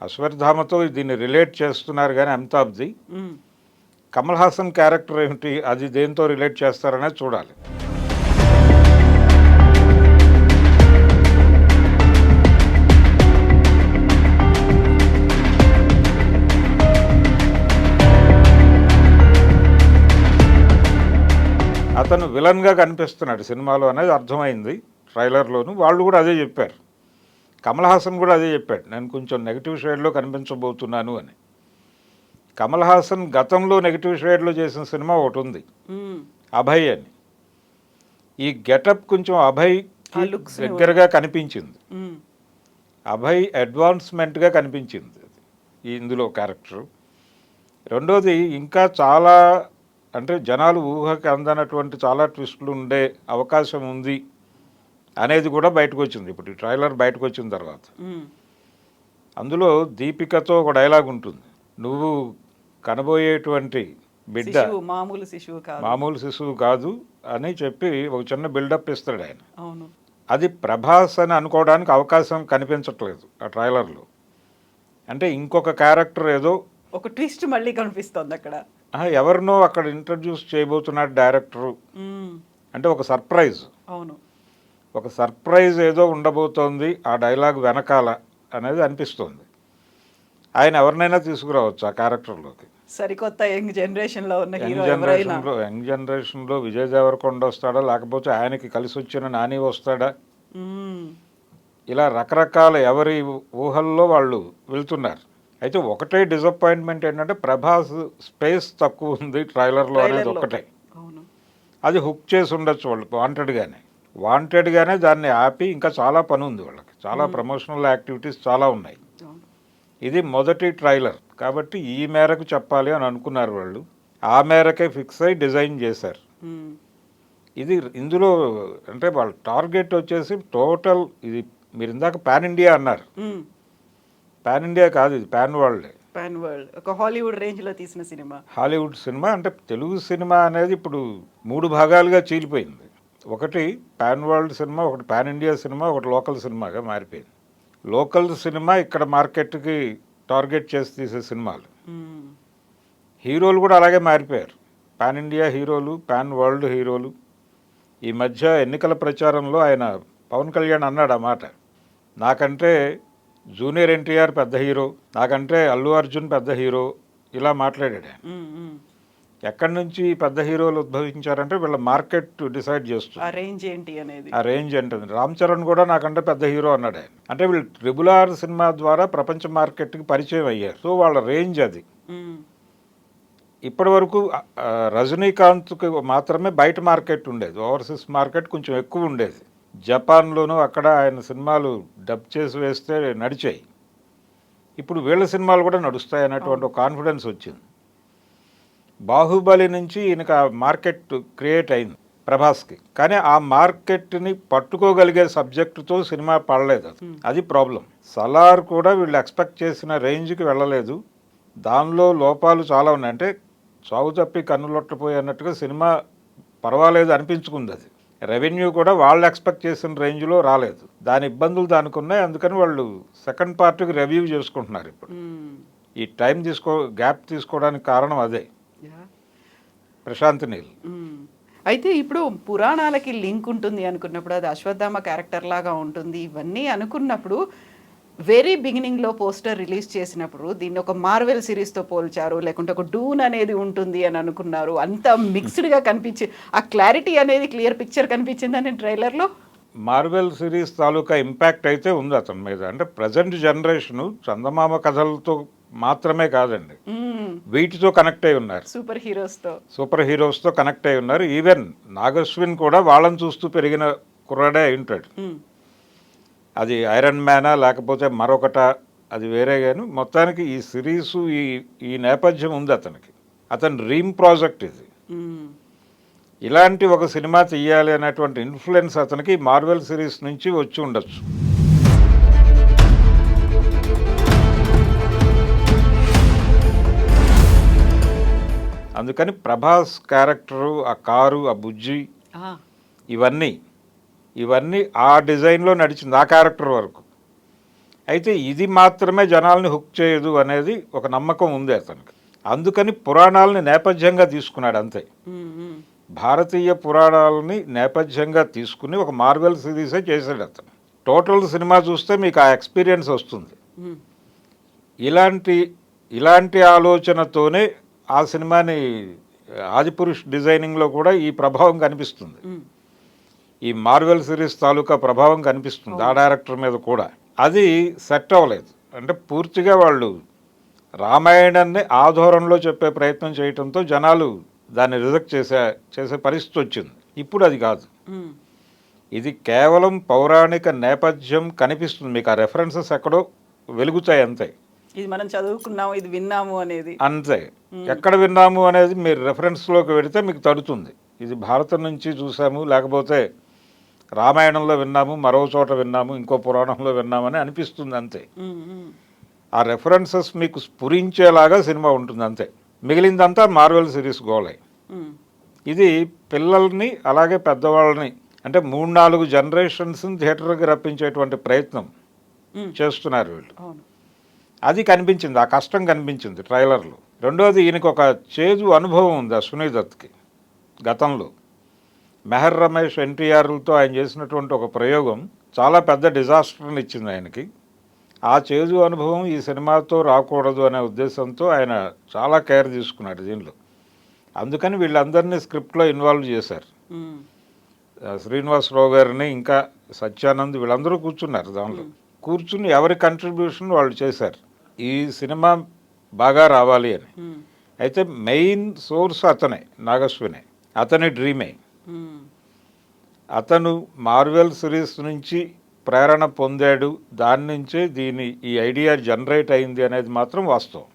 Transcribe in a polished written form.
అశ్వత్థామతో దీన్ని రిలేట్ చేస్తున్నారు కానీ అమితాబ్ది కమల్ హాసన్ క్యారెక్టర్ ఏమిటి, అది దేంతో రిలేట్ చేస్తారనేది చూడాలి. అతను విలన్గా కనిపిస్తున్నాడు సినిమాలో అనేది అర్థమైంది ట్రైలర్లోను. వాళ్ళు కూడా అదే చెప్పారు, కమల్ హాసన్ కూడా అదే చెప్పాడు, నేను కొంచెం నెగిటివ్ షేడ్లో కనిపించబోతున్నాను అని. కమల్ హాసన్ గతంలో నెగిటివ్ షేడ్లో చేసిన సినిమా ఒకటి ఉంది, అభయ్ అని. ఈ గెటప్ కొంచెం అభయ్ దగ్గరగా కనిపించింది, అభయ్ అడ్వాన్స్మెంట్గా కనిపించింది ఇందులో క్యారెక్టరు. రెండోది ఇంకా చాలా అంటే జనాలు ఊహకి అందనటువంటి చాలా ట్విస్టులు ఉండే అవకాశం ఉంది అనేది కూడా బయటకు వచ్చింది ఇప్పుడు ఈ ట్రైలర్ బయటకు వచ్చిన తర్వాత. అందులో దీపికతో ఒక డైలాగ్ ఉంటుంది, నువ్వు కనబోయేటువంటి బిడ్డ మామూలు శిశువు కాదు అని చెప్పి ఒక చిన్న బిల్డప్ ఇస్తాడు ఆయన. అది ప్రభాస్ అని అనుకోవడానికి అవకాశం కనిపించట్లేదు ఆ ట్రైలర్లో. అంటే ఇంకొక క్యారెక్టర్ ఏదో ఒక ట్విస్ట్ మళ్ళీ కనిపిస్తుంది అక్కడ, ఎవరినో అక్కడ ఇంట్రడ్యూస్ చేయబోతున్నాడు డైరెక్టరు. అంటే ఒక సర్ప్రైజ్, ఒక సర్ప్రైజ్ ఏదో ఉండబోతోంది ఆ డైలాగ్ వెనకాల అనేది అనిపిస్తుంది. ఆయన ఎవరినైనా తీసుకురావచ్చు ఆ క్యారెక్టర్లోకి. సరికొత్త యంగ్ జనరేషన్లో ఉన్న యంగ్ జనరేషన్లో విజయ్ దేవరకొండ వస్తాడా, లేకపోతే ఆయనకి కలిసి వచ్చిన నాని వస్తాడా, ఇలా రకరకాల ఎవరి ఊహల్లో వాళ్ళు వెళ్తున్నారు. అయితే ఒకటే డిసప్పాయింట్మెంట్ ఏంటంటే ప్రభాస్ స్పేస్ తక్కువ ఉంది ట్రైలర్లో అనేది ఒకటే. అది హుక్ చేసి ఉండొచ్చు వాళ్ళు వాంటెడ్గానే దాన్ని ఆపి ఇంకా చాలా పని ఉంది వాళ్ళకి, చాలా ప్రమోషనల్ యాక్టివిటీస్ చాలా ఉన్నాయి. ఇది మొదటి ట్రైలర్ కాబట్టి ఈ మేరకు చెప్పాలి అని అనుకున్నారు వాళ్ళు, ఆ మేరకే ఫిక్స్ అయ్యి డిజైన్ చేశారు. ఇది ఇందులో అంటే వాళ్ళ టార్గెట్ వచ్చేసి టోటల్, ఇది మీరు ఇందాక పాన్ ఇండియా అన్నారు, పాన్ ఇండియా కాదు, ఇది పాన్ వరల్డ్. ఒక హాలీవుడ్ రేంజ్లో తీసిన సినిమా, హాలీవుడ్ సినిమా. అంటే తెలుగు సినిమా అనేది ఇప్పుడు 3 భాగాలుగా చీలిపోయింది. ఒకటి పాన్ వరల్డ్ సినిమా, ఒకటి పాన్ ఇండియా సినిమా, ఒకటి లోకల్ సినిమాగా మారిపోయింది. లోకల్ సినిమా ఇక్కడ మార్కెట్కి టార్గెట్ చేసి తీసే సినిమాలు. హీరోలు కూడా అలాగే మారిపోయారు, పాన్ ఇండియా హీరోలు, పాన్ వరల్డ్ హీరోలు. ఈ మధ్య ఎన్నికల ప్రచారంలో ఆయన పవన్ కళ్యాణ్ అన్నాడు ఆ మాట, నాకంటే జూనియర్ ఎన్టీఆర్ పెద్ద హీరో, నాకంటే అల్లు అర్జున్ పెద్ద హీరో, ఇలా మాట్లాడాడు ఆయన. ఎక్కడి నుంచి పెద్ద హీరోలు ఉద్భవించారంటే వీళ్ళ మార్కెట్ డిసైడ్ చేస్తుంది, ఆ రేంజ్ ఏంటి అనేది. ఆ రేంజ్ ఏంటది. రామ్ చరణ్ కూడా నాకంటే పెద్ద హీరో అన్నాడు ఆయన. అంటే వీళ్ళు RRR సినిమా ద్వారా ప్రపంచ మార్కెట్కి పరిచయం అయ్యారు, సో వాళ్ళ రేంజ్ అది. ఇప్పటి వరకు రజనీకాంత్కి మాత్రమే బయట మార్కెట్ ఉండేది, ఓవర్సీస్ మార్కెట్ కొంచెం ఎక్కువ ఉండేది. జపాన్లోనూ అక్కడ ఆయన సినిమాలు డబ్ చేసి వేస్తే నడిచాయి. ఇప్పుడు వీళ్ళ సినిమాలు కూడా నడుస్తాయి అనేటువంటి ఒక కాన్ఫిడెన్స్ వచ్చింది. బాహుబలి నుంచి ఈయనకు ఆ మార్కెట్ క్రియేట్ అయింది ప్రభాస్కి, కానీ ఆ మార్కెట్ని పట్టుకోగలిగే సబ్జెక్టుతో సినిమా పడలేదు, అది ప్రాబ్లం. సలార్ కూడా వీళ్ళు ఎక్స్పెక్ట్ చేసిన రేంజ్కి వెళ్ళలేదు, దానిలో లోపాలు చాలా ఉన్నాయి. అంటే చావు తప్పి కన్నులొట్టపోయి అన్నట్టుగా సినిమా పర్వాలేదు అనిపించుకుంది, అది రెవెన్యూ కూడా వాళ్ళు ఎక్స్పెక్ట్ చేసిన రేంజ్లో రాలేదు, దాని ఇబ్బందులు దానికి ఉన్నాయి. అందుకని వాళ్ళు సెకండ్ పార్ట్కి రివ్యూ చేసుకుంటున్నారు ఇప్పుడు. ఈ టైం గ్యాప్ తీసుకోవడానికి కారణం అదే, ప్రశాంత్ నీల్. అయితే ఇప్పుడు పురాణాలకి లింక్ ఉంటుంది అనుకున్నప్పుడు, అది అశ్వత్థామ క్యారెక్టర్ లాగా ఉంటుంది ఇవన్నీ అనుకున్నప్పుడు, వెరీ బిగినింగ్లో పోస్టర్ రిలీజ్ చేసినప్పుడు దీన్ని ఒక మార్వెల్ సిరీస్తో పోల్చారు, లేకుంటే ఒక డూన్ అనేది ఉంటుంది అని అనుకున్నారు. అంత మిక్స్డ్గా కనిపించి ఆ క్లారిటీ అనేది క్లియర్ పిక్చర్ కనిపించిందని ట్రైలర్లో. మార్వెల్ సిరీస్ తాలూకా ఇంపాక్ట్ అయితే ఉంది అతని మీద. అంటే ప్రజెంట్ జనరేషను చందమామ కథలతో మాత్రమే కాదండి, వీటితో కనెక్ట్ అయి ఉన్నారు, సూపర్ హీరోస్తో కనెక్ట్ అయి ఉన్నారు. ఈవెన్ నాగశ్విన్ కూడా వాళ్ళని చూస్తూ పెరిగిన కుర్రాడే అయి ఉంటాడు. అది ఐరన్ మ్యానా లేకపోతే మరొకట అది వేరే, కానీ మొత్తానికి ఈ సిరీసు ఈ నేపథ్యం ఉంది అతనికి, అతని డ్రీమ్ ప్రాజెక్ట్ ఇది. ఇలాంటి ఒక సినిమా తీయాలి అనేటువంటి ఇన్ఫ్లుయెన్స్ అతనికి మార్వెల్ సిరీస్ నుంచి వచ్చి ఉండొచ్చు. అందుకని ప్రభాస్ క్యారెక్టరు, ఆ కారు, ఆ బుజ్జి, ఇవన్నీ ఆ డిజైన్లో నడిచింది ఆ క్యారెక్టర్ వరకు. అయితే ఇది మాత్రమే జనాల్ని హుక్ చేయదు అనేది ఒక నమ్మకం ఉంది అతనికి. అందుకని పురాణాలని నేపథ్యంగా తీసుకున్నాడు అంతే. భారతీయ పురాణాలని నేపథ్యంగా తీసుకుని ఒక మార్వెల్ సిరీసే చేశాడు అతను. టోటల్ సినిమా చూస్తే మీకు ఆ ఎక్స్పీరియన్స్ వస్తుంది. ఇలాంటి ఆలోచనతోనే ఆ సినిమాని ఆదిపురుష్ డిజైనింగ్లో కూడా ఈ ప్రభావం కనిపిస్తుంది. ఈ మార్వెల్ సిరీస్ తాలూకా ప్రభావం కనిపిస్తుంది ఆ డైరెక్టర్ మీద కూడా. అది సెట్ అవ్వలేదు. అంటే పూర్తిగా వాళ్ళు రామాయణాన్ని ఆ ధోరణిలో చెప్పే ప్రయత్నం చేయడంతో జనాలు దాన్ని రిజెక్ట్ చేసే పరిస్థితి వచ్చింది. ఇప్పుడు అది కాదు. ఇది కేవలం పౌరాణిక నేపథ్యం కనిపిస్తుంది మీకు. ఆ రెఫరెన్సెస్ ఎక్కడో వెలుగుతాయి అంతే. ఇది మనం చదువుకున్నాము, ఇది విన్నాము అనేది అంతే. ఎక్కడ విన్నాము అనేది మీరు రెఫరెన్స్లోకి వెళితే మీకు తడుతుంది. ఇది భారతం నుంచి చూసాము, లేకపోతే రామాయణంలో విన్నాము, మరో చోట విన్నాము, ఇంకో పురాణంలో విన్నామని అనిపిస్తుంది అంతే. ఆ రెఫరెన్సెస్ మీకు స్ఫురించేలాగా సినిమా ఉంటుంది అంతే. మిగిలిందంతా మార్వెల్ సిరీస్ గోలే. ఇది పిల్లల్ని అలాగే పెద్దవాళ్ళని అంటే 3-4 జనరేషన్స్ని థియేటర్కి రప్పించేటువంటి ప్రయత్నం చేస్తున్నారు వీళ్ళు. అది కనిపించింది, ఆ కష్టం కనిపించింది ట్రైలర్లో. రెండోది, ఈయనకి ఒక చేదు అనుభవం ఉంది అశ్విని దత్కి. గతంలో మెహర్ రమేష్, ఎన్టీఆర్లతో ఆయన చేసినటువంటి ఒక ప్రయోగం చాలా పెద్ద డిజాస్టర్ని ఇచ్చింది ఆయనకి. ఆ చేదు అనుభవం ఈ సినిమాతో రాకూడదు అనే ఉద్దేశంతో ఆయన చాలా కేర్ తీసుకున్నాడు దీనిలో. అందుకని వీళ్ళందరినీ స్క్రిప్ట్లో ఇన్వాల్వ్ చేశారు. శ్రీనివాసరావు గారిని, ఇంకా సత్యానంద్, వీళ్ళందరూ కూర్చున్నారు దానిలో. కూర్చుని ఎవరి కంట్రిబ్యూషన్ వాళ్ళు చేశారు ఈ సినిమా బాగా రావాలి అని. అయితే మెయిన్ సోర్స్ అతనే, నాగశ్వినే. అతని డ్రీమే. అతను మార్వెల్ సిరీస్ నుంచి ప్రేరణ పొందాడు, దాని నుంచే ఈ ఐడియా జనరేట్ అయింది అనేది మాత్రం వాస్తవం.